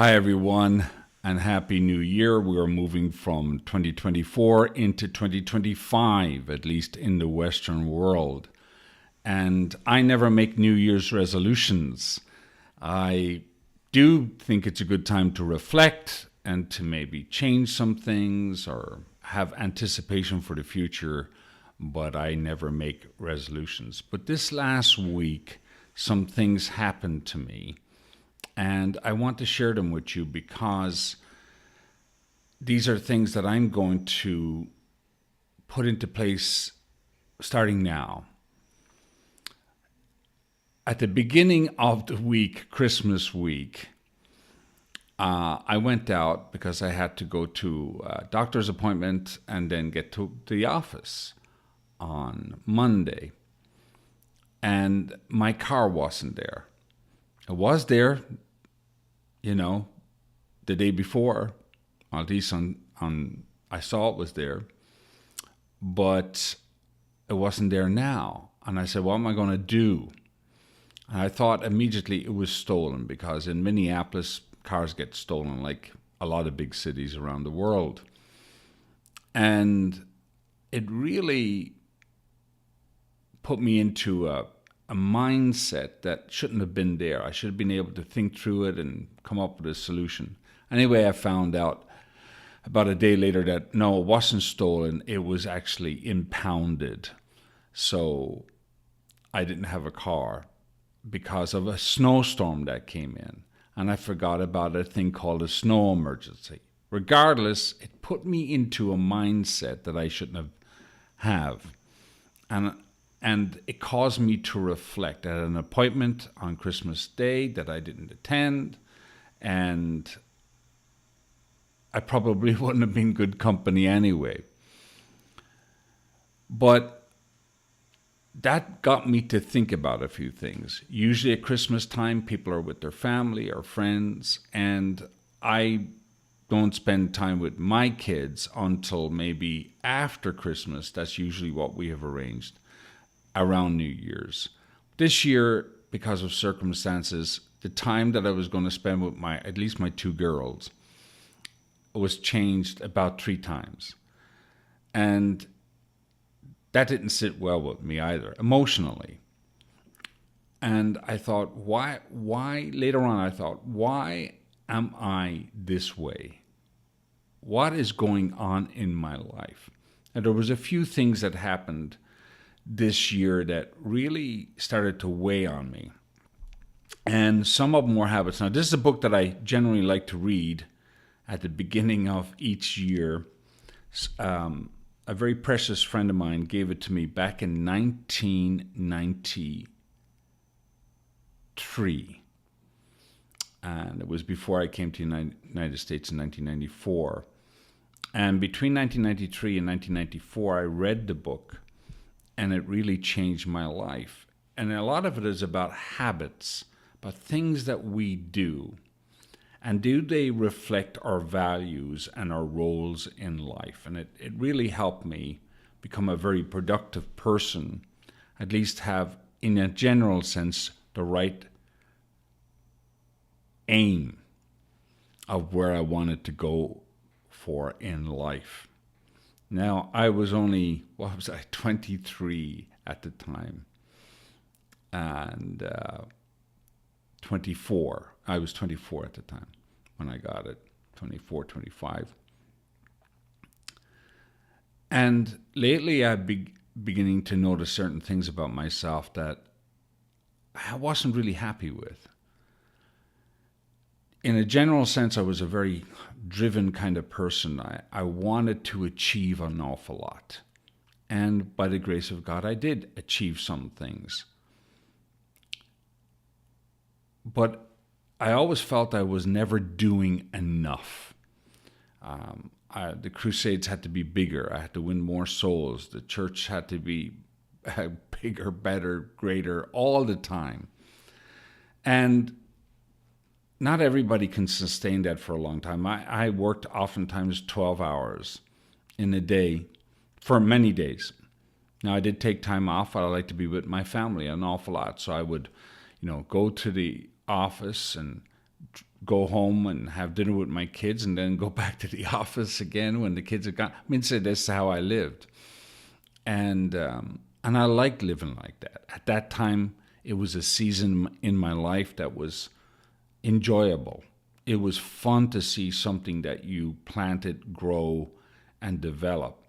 Hi, everyone, and Happy New Year. We are moving from 2024 into 2025, at least in the Western world. And I never make New Year's resolutions. I do think it's a good time to reflect and to maybe change some things or have anticipation for the future, but I never make resolutions. But this last week, some things happened to me. And I want to share them with you because these are things that I'm going to put into place starting now. At the beginning of the week, Christmas week, I went out because I had to go to a doctor's appointment and then get to the office on Monday. And my car wasn't there. It was there, the day before, or at least I saw it was there, but it wasn't there now. And I said, what am I going to do? And I thought immediately it was stolen because in Minneapolis, cars get stolen like a lot of big cities around the world. And it really put me into a mindset that shouldn't have been there. I should have been able to think through it and come up with a solution. Anyway, I found out about a day later that no, it wasn't stolen. It was actually impounded. So I didn't have a car because of a snowstorm that came in. And I forgot about a thing called a snow emergency. Regardless, it put me into a mindset that I shouldn't have. And it caused me to reflect at an appointment on Christmas Day that I didn't attend. And I probably wouldn't have been good company anyway. But that got me to think about a few things. Usually at Christmas time, people are with their family or friends. And I don't spend time with my kids until maybe after Christmas. That's usually what we have arranged around New Year's. This year, because of circumstances, the time that I was going to spend with at least my two girls was changed about 3 times. And that didn't sit well with me either, emotionally. And I thought, why, later on I thought, why am I this way? What is going on in my life? And there was a few things that happened this year that really started to weigh on me. And some of them were habits. Now, this is a book that I generally like to read at the beginning of each year. A very precious friend of mine gave it to me back in 1993. And it was before I came to the United States in 1994. And between 1993 and 1994, I read the book. And it really changed my life. And a lot of it is about habits, about things that we do. And do they reflect our values and our roles in life? And it really helped me become a very productive person, at least have, in a general sense, the right aim of where I wanted to go for in life. Now, I was only, 23 at the time, and 24. I was 24 at the time when I got it, 24, 25. And lately I've been beginning to notice certain things about myself that I wasn't really happy with. In a general sense, I was a very driven kind of person. I wanted to achieve an awful lot. And by the grace of God, I did achieve some things. But I always felt I was never doing enough. The crusades had to be bigger. I had to win more souls. The church had to be bigger, better, greater all the time. And not everybody can sustain that for a long time. I worked oftentimes 12 hours in a day for many days. Now, I did take time off. I like to be with my family an awful lot. So I would, go to the office and go home and have dinner with my kids and then go back to the office again when the kids are gone. I mean, so that's how I lived. And I liked living like that. At that time, it was a season in my life that was enjoyable. It was fun to see something that you planted grow and develop.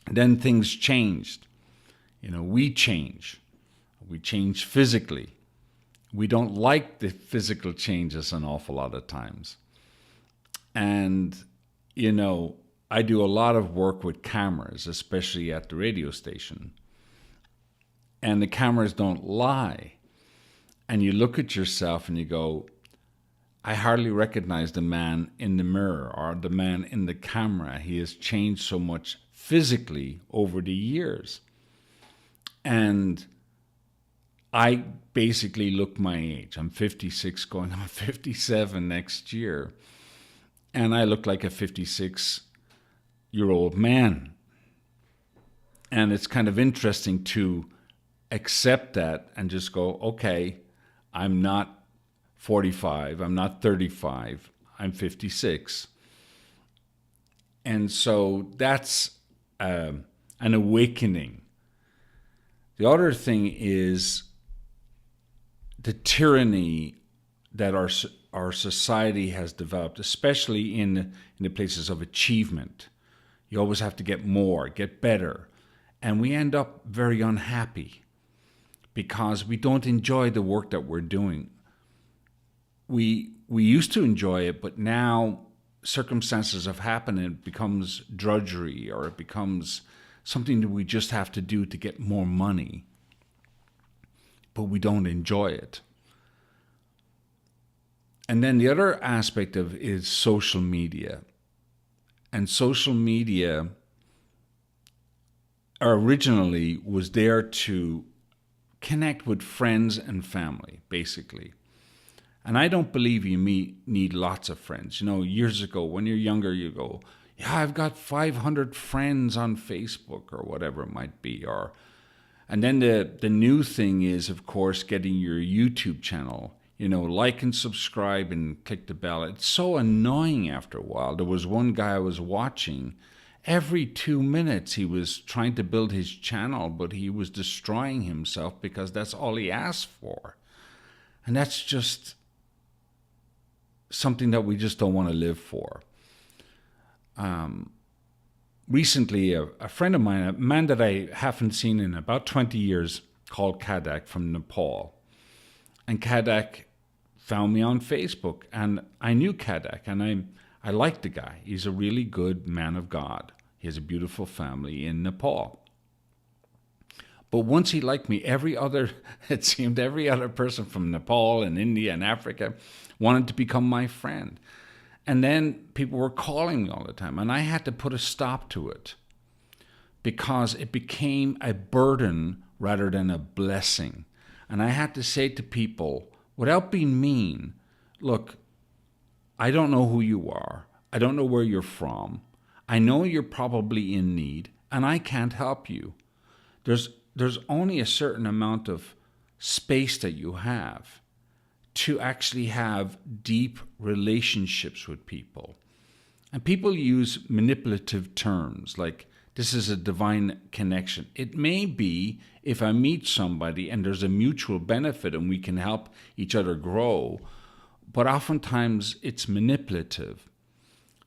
Then things changed. We change. We change physically. We don't like the physical changes an awful lot of times. And, I do a lot of work with cameras, especially at the radio station. And the cameras don't lie. And you look at yourself and you go, I hardly recognize the man in the mirror or the man in the camera. He has changed so much physically over the years. And I basically look my age. I'm 56 going on 57 next year. And I look like a 56-year-old man. And it's kind of interesting to accept that and just go, okay, I'm not 45, I'm not 35, I'm 56. And so that's an awakening. The other thing is the tyranny that our society has developed, especially in the places of achievement. You always have to get more, get better. And we end up very unhappy because we don't enjoy the work that we're doing. We used to enjoy it, but now circumstances have happened and it becomes drudgery, or it becomes something that we just have to do to get more money. But we don't enjoy it. And then the other aspect of it is social media. And social media originally was there to connect with friends and family, basically. And I don't believe you need lots of friends. Years ago, when you're younger, you go, yeah, I've got 500 friends on Facebook or whatever it might be. And then the new thing is, of course, getting your YouTube channel, like and subscribe and click the bell. It's so annoying after a while. There was one guy I was watching. Every 2 minutes he was trying to build his channel, but he was destroying himself because that's all he asked for. And that's just something that we just don't want to live for. Recently, a friend of mine, a man that I haven't seen in about 20 years, called Kadak from Nepal. And Kadak found me on Facebook, and I knew Kadak, and I liked the guy. He's a really good man of God. He has a beautiful family in Nepal. But once he liked me, it seemed every other person from Nepal and India and Africa wanted to become my friend. And then people were calling me all the time, and I had to put a stop to it because it became a burden rather than a blessing. And I had to say to people, without being mean, look, I don't know who you are. I don't know where you're from. I know you're probably in need, and I can't help you. There's only a certain amount of space that you have to actually have deep relationships with people. And people use manipulative terms like, this is a divine connection. It may be if I meet somebody and there's a mutual benefit and we can help each other grow, but oftentimes it's manipulative.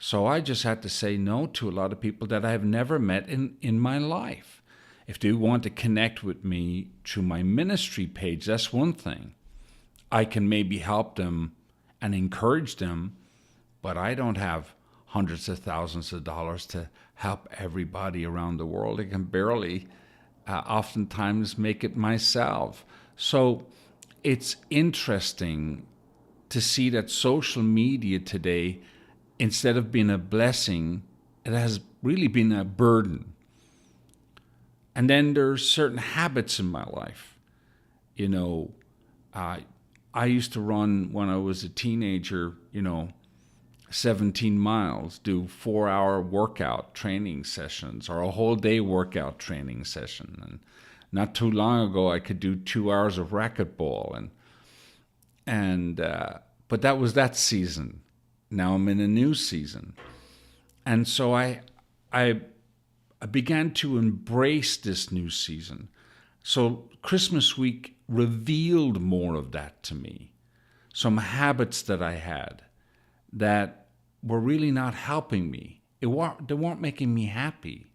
So I just had to say no to a lot of people that I have never met in my life. If they want to connect with me through my ministry page, that's one thing. I can maybe help them and encourage them, but I don't have hundreds of thousands of dollars to help everybody around the world. I can barely oftentimes make it myself. So it's interesting to see that social media today, instead of being a blessing, it has really been a burden. And then there's certain habits in my life. I used to run when I was a teenager, 17 miles, do 4-hour workout training sessions or a whole day workout training session. And not too long ago, I could do 2 hours of racquetball. And But that was that season. Now I'm in a new season. And so I began to embrace this new season. So Christmas week revealed more of that to me. Some habits that I had that were really not helping me. They weren't making me happy.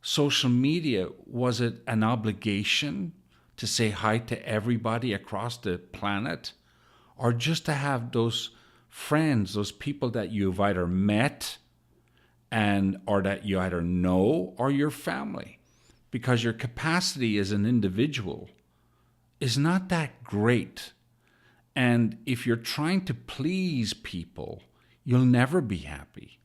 Social media, was it an obligation to say hi to everybody across the planet? Or just to have those friends, those people that you've either met or that you either know, or your family? Because your capacity as an individual is not that great. And if you're trying to please people, you'll never be happy.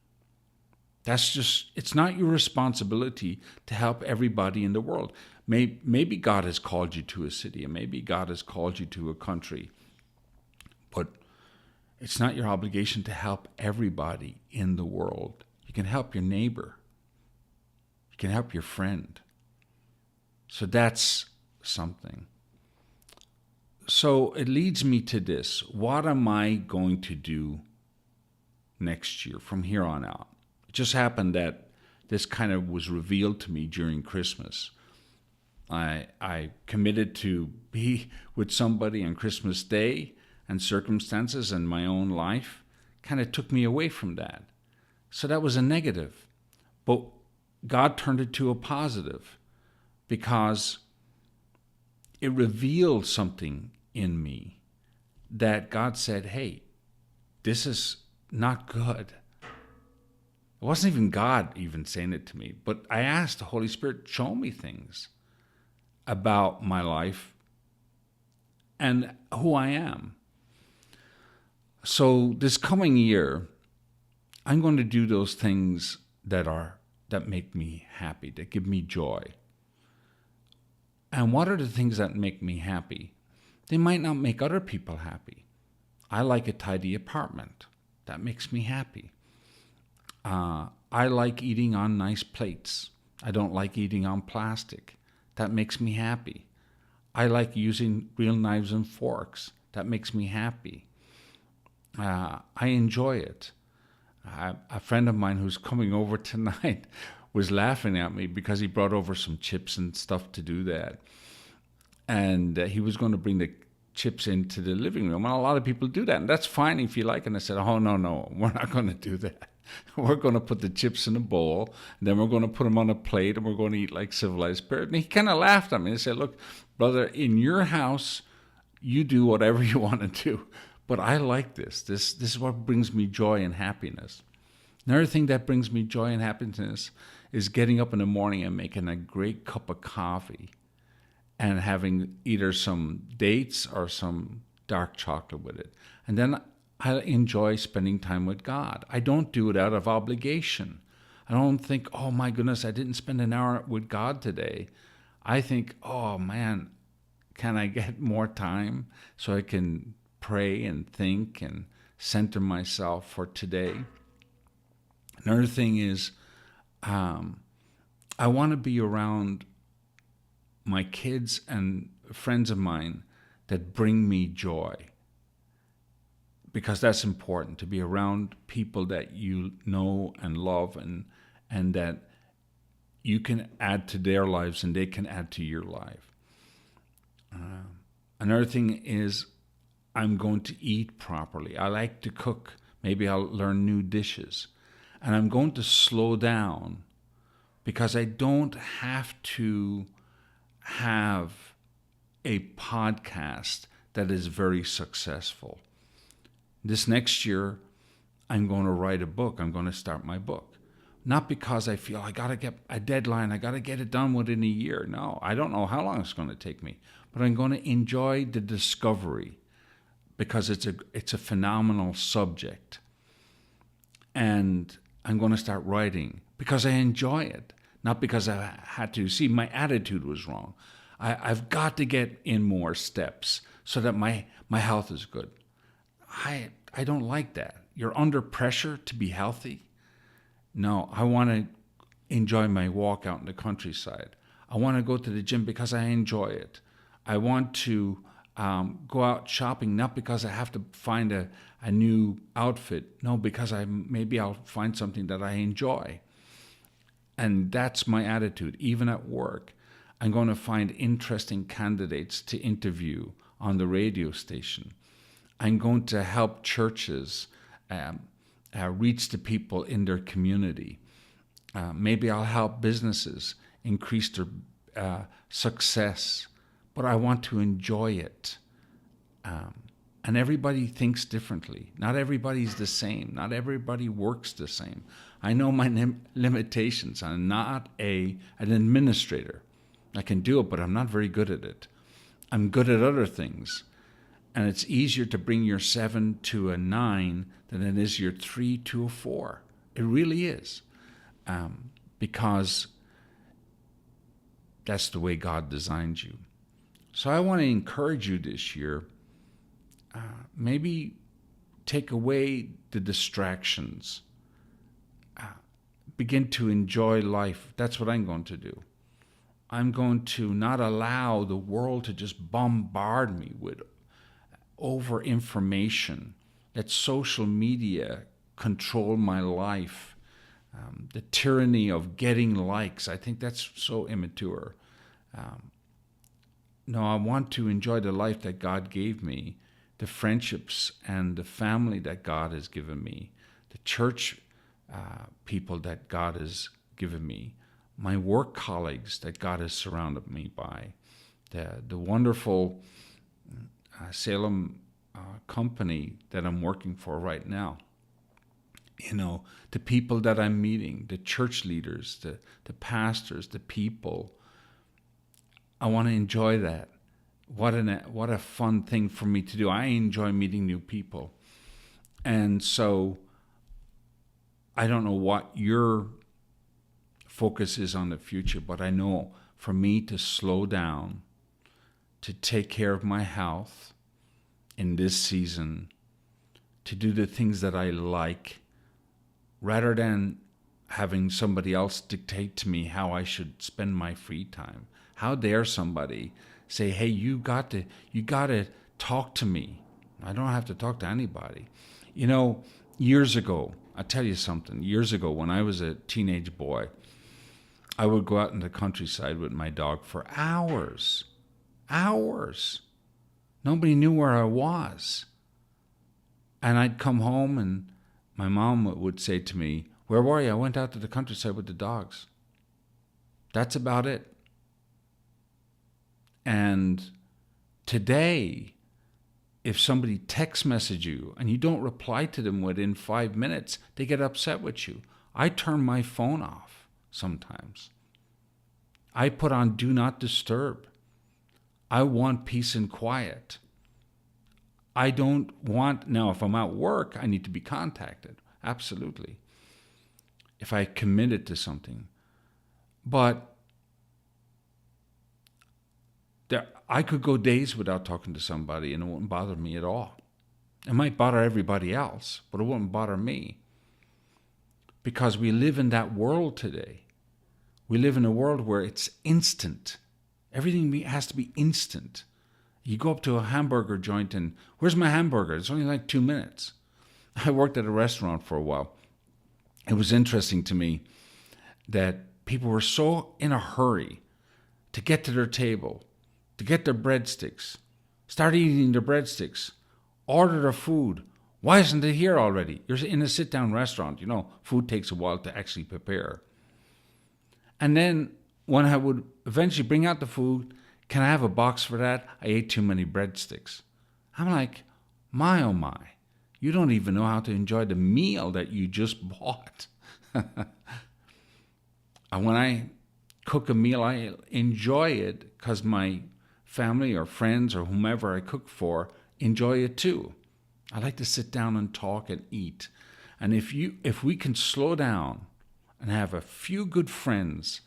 It's not your responsibility to help everybody in the world. Maybe God has called you to a city, and maybe God has called you to a country, but it's not your obligation to help everybody in the world. You can help your neighbor. You can help your friend. So that's something. So it leads me to this. What am I going to do next year from here on out? It just happened that this kind of was revealed to me during Christmas. I committed to be with somebody on Christmas Day, and circumstances in my own life kind of took me away from that. So that was a negative. But God turned it to a positive, because it revealed something in me that God said, hey, this is not good. It wasn't even God even saying it to me, but I asked the Holy Spirit, show me things about my life and who I am. So this coming year, I'm going to do those things that make me happy, that give me joy. And what are the things that make me happy? They might not make other people happy. I like a tidy apartment. That makes me happy. I like eating on nice plates. I don't like eating on plastic. That makes me happy. I like using real knives and forks. That makes me happy. I enjoy it. A friend of mine who's coming over tonight was laughing at me because he brought over some chips and stuff to do that. And he was going to bring the chips into the living room. And a lot of people do that. And that's fine if you like. And I said, oh, no, we're not going to do that. We're going to put the chips in a bowl. And then we're going to put them on a plate. And we're going to eat like civilized parents. And he kind of laughed at me and said, look, brother, in your house, you do whatever you want to do. But I like this. This is what brings me joy and happiness. Another thing that brings me joy and happiness is getting up in the morning and making a great cup of coffee and having either some dates or some dark chocolate with it. And then I enjoy spending time with God. I don't do it out of obligation. I don't think, oh my goodness, I didn't spend an hour with God today. I think, oh man, can I get more time so I can pray and think and center myself for today? Another thing is, I want to be around my kids and friends of mine that bring me joy, because that's important, to be around people that you know and love and that you can add to their lives and they can add to your life. Another thing is, I'm going to eat properly. I like to cook. Maybe I'll learn new dishes. And I'm going to slow down because I don't have to have a podcast that is very successful. This next year, I'm going to write a book. I'm going to start my book. Not because I feel I got to get a deadline. I got to get it done within a year. No, I don't know how long it's going to take me. But I'm going to enjoy the discovery because it's a phenomenal subject. And I'm going to start writing because I enjoy it, not because I had to. See, my attitude was wrong. I've got to get in more steps so that my health is good. I don't like that. You're under pressure to be healthy. No, I want to enjoy my walk out in the countryside. I want to go to the gym because I enjoy it. I want to go out shopping, not because I have to find a new outfit. No, because maybe I'll find something that I enjoy. And that's my attitude. Even at work, I'm going to find interesting candidates to interview on the radio station. I'm going to help churches reach the people in their community. Maybe I'll help businesses increase their success, but I want to enjoy it. And everybody thinks differently. Not everybody's the same. Not everybody works the same. I know my limitations. I'm not an administrator. I can do it, but I'm not very good at it. I'm good at other things. And it's easier to bring your 7 to a 9 than it is your 3 to a 4. It really is. Because that's the way God designed you. So I want to encourage you this year, maybe take away the distractions. Begin to enjoy life. That's what I'm going to do. I'm going to not allow the world to just bombard me with over information. Let social media control my life. The tyranny of getting likes. I think that's so immature. No, I want to enjoy the life that God gave me, the friendships and the family that God has given me, the church people that God has given me, my work colleagues that God has surrounded me by, the wonderful Salem company that I'm working for right now. You know, the people that I'm meeting, the church leaders, the pastors, the people. I want to enjoy that. What a fun thing for me to do. I enjoy meeting new people. And so I don't know what your focus is on the future, but I know for me to slow down, to take care of my health in this season, to do the things that I like, rather than having somebody else dictate to me how I should spend my free time. How dare somebody say, hey, you got to talk to me. I don't have to talk to anybody. You know, years ago, I'll tell you something. Years ago, when I was a teenage boy, I would go out in the countryside with my dog for hours. Hours. Nobody knew where I was. And I'd come home and my mom would say to me, where were you? I went out to the countryside with the dogs. That's about it. And today, if somebody text message you and you don't reply to them within 5 minutes, they get upset with you. I turn my phone off sometimes. I put on do not disturb. I want peace and quiet. I don't want, now if I'm at work, I need to be contacted. Absolutely. If I committed to something. But I could go days without talking to somebody and it wouldn't bother me at all. It might bother everybody else, but it wouldn't bother me. Because we live in that world today. We live in a world where it's instant. Everything has to be instant. You go up to a hamburger joint and, where's my hamburger? It's only like 2 minutes. I worked at a restaurant for a while. It was interesting to me that people were so in a hurry to get to their table, to get their breadsticks, start eating their breadsticks, order their food. Why isn't it here already? You're in a sit-down restaurant. You know, food takes a while to actually prepare. And then when I would eventually bring out the food, can I have a box for that? I ate too many breadsticks. I'm like, my oh my, you don't even know how to enjoy the meal that you just bought. And when I cook a meal, I enjoy it because my family or friends or whomever I cook for enjoy it too. I like to sit down and talk and eat. And if we can slow down and have a few good friends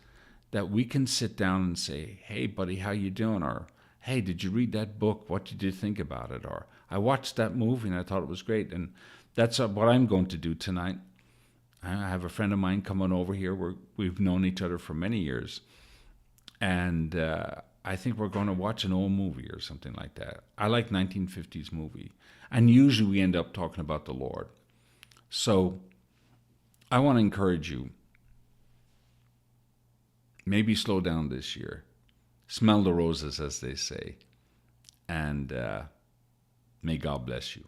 that we can sit down and say, hey, buddy, how you doing? Or, hey, did you read that book? What did you think about it? Or, I watched that movie and I thought it was great. And that's what I'm going to do tonight. I have a friend of mine coming over here. We've known each other for many years. And I think we're going to watch an old movie or something like that. I like 1950s movie. And usually we end up talking about the Lord. So I want to encourage you. Maybe slow down this year. Smell the roses, as they say. And may God bless you.